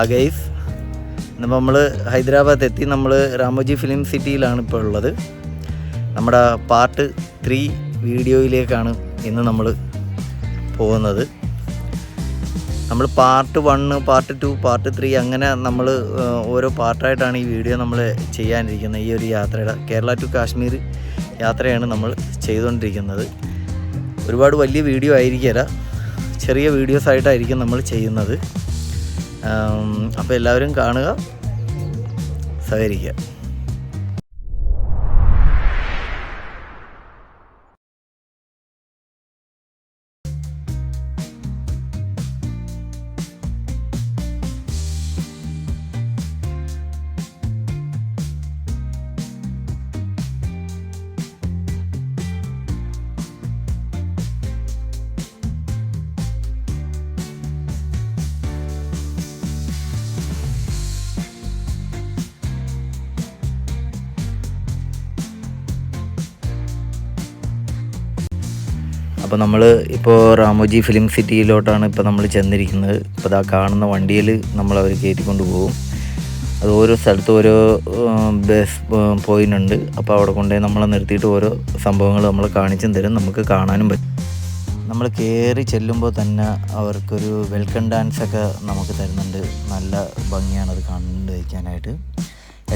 Guys, ഇന്ന് നമ്മൾ ഹൈദരാബാദ് എത്തി. നമ്മൾ രാമോജി ഫിലിം സിറ്റിയിലാണ് ഇപ്പോൾ ഉള്ളത്. നമ്മുടെ പാർട്ട് 3 വീഡിയോയിലേക്കാണ് ഇന്ന് നമ്മൾ പോകുന്നത്. നമ്മൾ പാർട്ട് 1, പാർട്ട് 2, പാർട്ട് 3 അങ്ങനെ നമ്മൾ ഓരോ പാർട്ടായിട്ടാണ് ഈ വീഡിയോ നമ്മൾ ചെയ്യാനിരിക്കുന്നത്. ഈ ഒരു യാത്രയുടെ കേരള ടു കാശ്മീർ യാത്രയാണ് നമ്മൾ ചെയ്തുകൊണ്ടിരിക്കുന്നത്. ഒരുപാട് വലിയ വീഡിയോ ആയിരിക്കില്ല, ചെറിയ വീഡിയോസായിട്ടായിരിക്കും നമ്മൾ ചെയ്യുന്നത്. അപ്പോൾ എല്ലാവരും കാണുക, സഹകരിക്കുക. അപ്പോൾ നമ്മൾ ഇപ്പോൾ രാമോജി ഫിലിം സിറ്റിയിലോട്ടാണ് ഇപ്പോൾ നമ്മൾ ചെന്നിരിക്കുന്നത്. ഇപ്പോൾ ഇതാ കാണുന്ന വണ്ടിയിൽ നമ്മൾ അവർ കയറ്റിക്കൊണ്ട് പോകും. അത് ഓരോ സ്ഥലത്തും ഓരോ ബസ് പോയിൻ്റുണ്ട്. അപ്പോൾ അവിടെ കൊണ്ടുപോയി നമ്മളെ നിർത്തിയിട്ട് ഓരോ സംഭവങ്ങൾ നമ്മൾ കാണിച്ചും തരും, നമുക്ക് കാണാനും പറ്റും. നമ്മൾ കയറി ചെല്ലുമ്പോൾ തന്നെ അവർക്കൊരു വെൽക്കം ഡാൻസൊക്കെ നമുക്ക് തരുന്നുണ്ട്. നല്ല ഭംഗിയാണത് കണ്ടു വയ്ക്കാനായിട്ട്.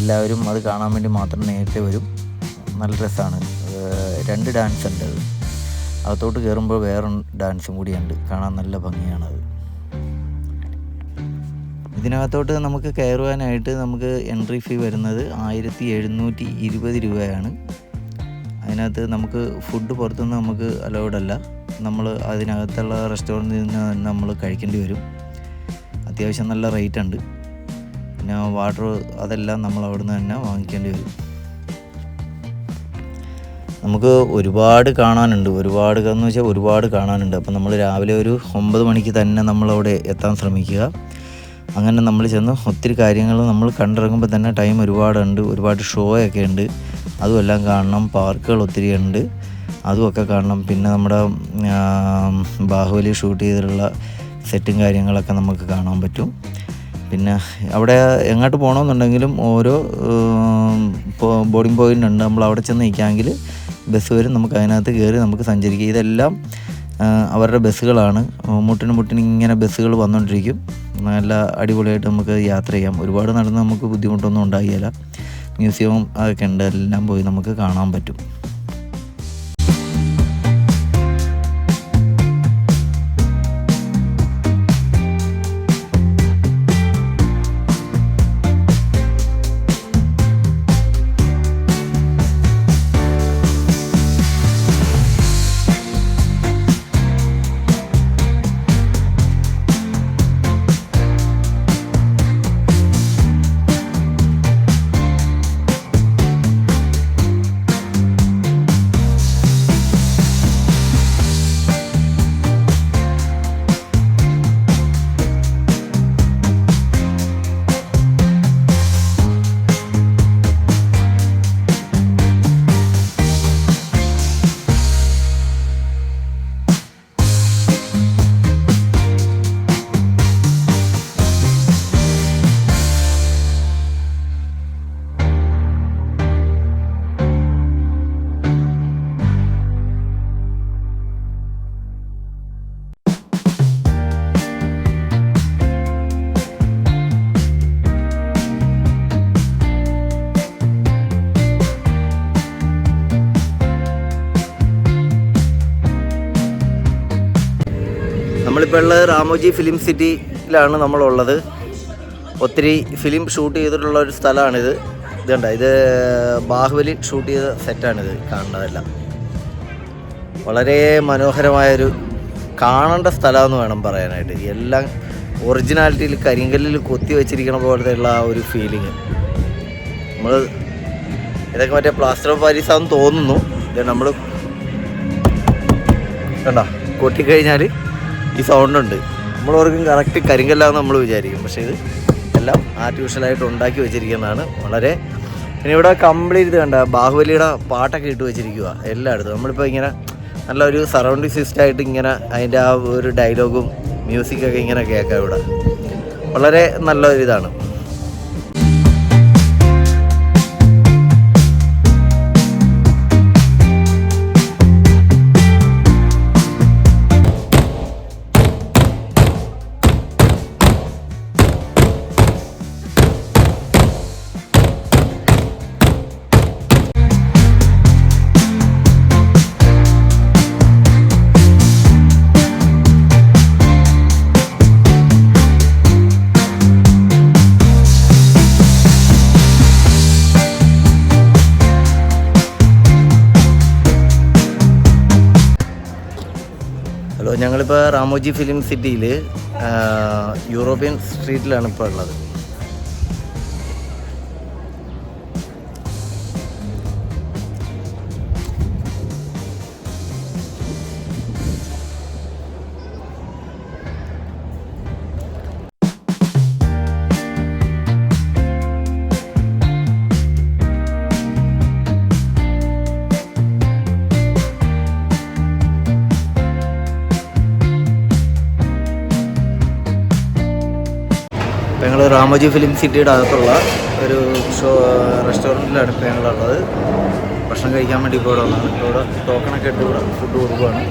എല്ലാവരും അത് കാണാൻ വേണ്ടി മാത്രം നേരത്തെ വരും. നല്ല രസമാണ്. 2 ഡാൻസ് ഉണ്ട്. അത് അകത്തോട്ട് കയറുമ്പോൾ വേറെ ഡാൻസും കൂടിയുണ്ട്, കാണാൻ നല്ല ഭംഗിയാണത്. ഇതിനകത്തോട്ട് നമുക്ക് കയറുവാനായിട്ട് നമുക്ക് എൻട്രി ഫീ വരുന്നത് 1720 രൂപയാണ്. അതിനകത്ത് നമുക്ക് ഫുഡ് പുറത്തുനിന്ന് നമുക്ക് അലൗഡല്ല. നമ്മൾ അതിനകത്തുള്ള റെസ്റ്റോറൻറ്റിൽ നിന്ന് നമ്മൾ കഴിക്കേണ്ടി വരും. അത്യാവശ്യം നല്ല റേറ്റ് ഉണ്ട്. പിന്നെ വാട്ടർ അതെല്ലാം നമ്മൾ അവിടെ നിന്ന് തന്നെ വാങ്ങിക്കേണ്ടി വരും. നമുക്ക് ഒരുപാട് കാണാനുണ്ട്, ഒരുപാട് കാണാനുണ്ട്. അപ്പോൾ നമ്മൾ രാവിലെ ഒരു 9 മണിക്ക് തന്നെ നമ്മളവിടെ എത്താൻ ശ്രമിക്കുക. അങ്ങനെ നമ്മൾ ചെന്ന് ഒത്തിരി കാര്യങ്ങൾ നമ്മൾ കണ്ടിറങ്ങുമ്പോൾ തന്നെ ടൈം ഒരുപാടുണ്ട്. ഒരുപാട് ഷോയൊക്കെ ഉണ്ട്, അതുമെല്ലാം കാണണം. പാർക്കുകൾ ഒത്തിരി ഉണ്ട്, അതുമൊക്കെ കാണണം. പിന്നെ നമ്മുടെ ബാഹുബലി ഷൂട്ട് ചെയ്തിട്ടുള്ള സെറ്റും കാര്യങ്ങളൊക്കെ നമുക്ക് കാണാൻ പറ്റും. പിന്നെ അവിടെ എങ്ങോട്ട് പോകണമെന്നുണ്ടെങ്കിലും ഓരോ ബോർഡിംഗ് പോയിൻ്റ് ഉണ്ട്. നമ്മൾ അവിടെ ചെന്ന് നിൽക്കാമെങ്കിൽ ബസ് വരും, നമുക്ക് അതിനകത്ത് കയറി നമുക്ക് സഞ്ചരിക്കുക. ഇതെല്ലാം അവരുടെ ബസ്സുകളാണ്. മുട്ടിന് ഇങ്ങനെ ബസ്സുകൾ വന്നുകൊണ്ടിരിക്കും. നല്ല അടിപൊളിയായിട്ട് നമുക്ക് യാത്ര ചെയ്യാം. ഒരുപാട് നടന്ന് നമുക്ക് ബുദ്ധിമുട്ടൊന്നും ഉണ്ടാകില്ല. മ്യൂസിയവും അതൊക്കെ ഉണ്ട്, എല്ലാം പോയി നമുക്ക് കാണാൻ പറ്റും. നമ്മളിപ്പോൾ ഉള്ളത് രാമോജി ഫിലിം സിറ്റിയിലാണ് നമ്മളുള്ളത്. ഒത്തിരി ഫിലിം ഷൂട്ട് ചെയ്തിട്ടുള്ള ഒരു സ്ഥലമാണിത്. ഇതുണ്ട്, ഇത് ബാഹുബലി ഷൂട്ട് ചെയ്ത സെറ്റാണിത് കാണുന്നതെല്ലാം. വളരെ മനോഹരമായൊരു കാണേണ്ട സ്ഥലമെന്ന് വേണം പറയാനായിട്ട്. എല്ലാം ഒറിജിനാലിറ്റിയിൽ കരിങ്കല്ലിൽ കൊത്തി വെച്ചിരിക്കണ പോലത്തെ ഉള്ള ആ ഒരു ഫീലിങ്. നമ്മൾ ഇതൊക്കെ മറ്റേ പ്ലാസ്റ്റർ ഓഫ് പാരീസാണെന്ന് തോന്നുന്നു. ഇത് നമ്മൾ കണ്ടോ, കൊട്ടിക്കഴിഞ്ഞാൽ ഈ സൗണ്ടുണ്ട്. നമ്മളോർക്കും കറക്റ്റ് കരിങ്കല്ലാന്ന് നമ്മൾ വിചാരിക്കും, പക്ഷേ ഇത് എല്ലാം ആർട്ടിഫിഷ്യലായിട്ട് ഉണ്ടാക്കി വെച്ചിരിക്കുന്നതാണ്. വളരെ പിന്നെ ഇവിടെ കംപ്ലീറ്റ് ഇത് കണ്ട ബാഹുബലിയുടെ പാട്ടൊക്കെ ഇട്ട് വെച്ചിരിക്കുക എല്ലായിടത്തും. നമ്മളിപ്പോൾ ഇങ്ങനെ നല്ലൊരു സറൗണ്ടിങ് സിസ്റ്റമായിട്ട് ഇങ്ങനെ അതിൻ്റെ ആ ഒരു ഡയലോഗും മ്യൂസിക്കൊക്കെ ഇങ്ങനെ കേൾക്കാം ഇവിടെ. വളരെ നല്ലൊരിതാണ്. ഹലോ, ഞങ്ങളിപ്പോൾ റാമോജി ഫിലിം സിറ്റിയിൽ യൂറോപ്യൻ സ്ട്രീറ്റിലാണ് ഇപ്പോൾ ഉള്ളത്. ഇപ്പോൾ ഞങ്ങൾ റാമോജി ഫിലിം സിറ്റിയുടെ അകത്തുള്ള ഒരു റെസ്റ്റോറൻറ്റിലാണ് ഇപ്പോൾ ഞങ്ങളുള്ളത്. ഭക്ഷണം കഴിക്കാൻ വേണ്ടി ഇപ്പോൾ ഇവിടെ വന്നതാണ്. ഇപ്പോൾ ഇവിടെ ടോക്കണൊക്കെ ഇട്ട് ഇവിടെ ഫുഡ് കൊടുക്കുകയാണ്.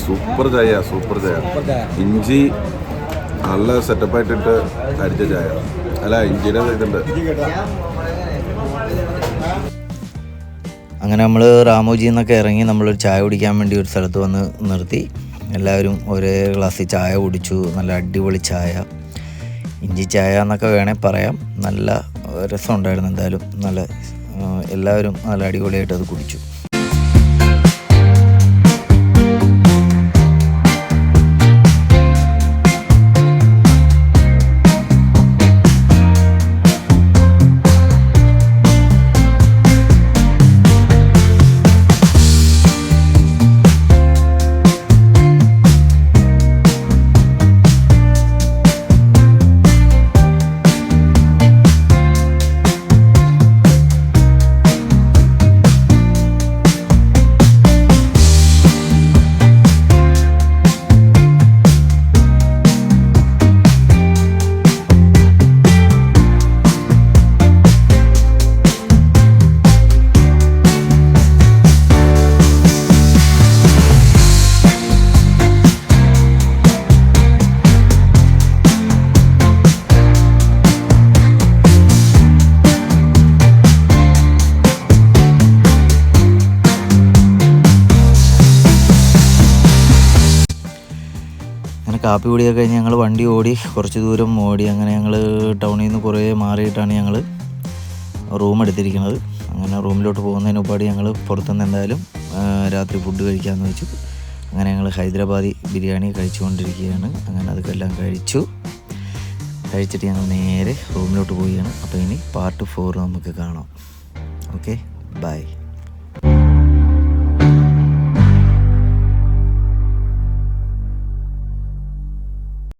സൂപ്പർ ചായ, സൂപ്പർ ചായ. ഇഞ്ചി നല്ല സെറ്റപ്പായിട്ടിട്ട് അടിച്ച ചായ. അല്ല, ഇഞ്ചിയുടെ ഇതുണ്ട്. അങ്ങനെ നമ്മൾ റാമോജിയിൽ നിന്നൊക്കെ ഇറങ്ങി നമ്മളൊരു ചായ കുടിക്കാൻ വേണ്ടി ഒരു സ്ഥലത്ത് വന്ന് നിർത്തി. എല്ലാവരും ഒരേ ഗ്ലാസ്സിൽ ചായ കുടിച്ചു. നല്ല അടിപൊളി ചായ, ഇഞ്ചി ചായ എന്നൊക്കെ വേണേൽ പറയാം. നല്ല രസമുണ്ടായിരുന്നു. എന്തായാലും എല്ലാവരും നല്ല അടിപൊളിയായിട്ട് അത് കുടിച്ചു. കാപ്പി കുടിയൊക്കെ കഴിഞ്ഞ് ഞങ്ങൾ വണ്ടി ഓടി കുറച്ച് ദൂരം ഓടി. അങ്ങനെ ഞങ്ങൾ ടൗണിൽ നിന്ന് കുറേ മാറിയിട്ടാണ് ഞങ്ങൾ റൂം എടുത്തിരിക്കുന്നത്. അങ്ങനെ റൂമിലോട്ട് പോകുന്നതിന് മുമ്പാട് ഞങ്ങൾ പുറത്തുനിന്ന് എന്തായാലും രാത്രി ഫുഡ് കഴിക്കാമെന്ന് വെച്ചു. അങ്ങനെ ഞങ്ങൾ ഹൈദരാബാദി ബിരിയാണി കഴിച്ചുകൊണ്ടിരിക്കുകയാണ്. അങ്ങനെ അതൊക്കെല്ലാം കഴിച്ചിട്ട് ഞങ്ങൾ നേരെ റൂമിലോട്ട് പോവുകയാണ്. അപ്പോൾ ഇനി പാർട്ട് 4 നമുക്ക് കാണാം. Okay, by.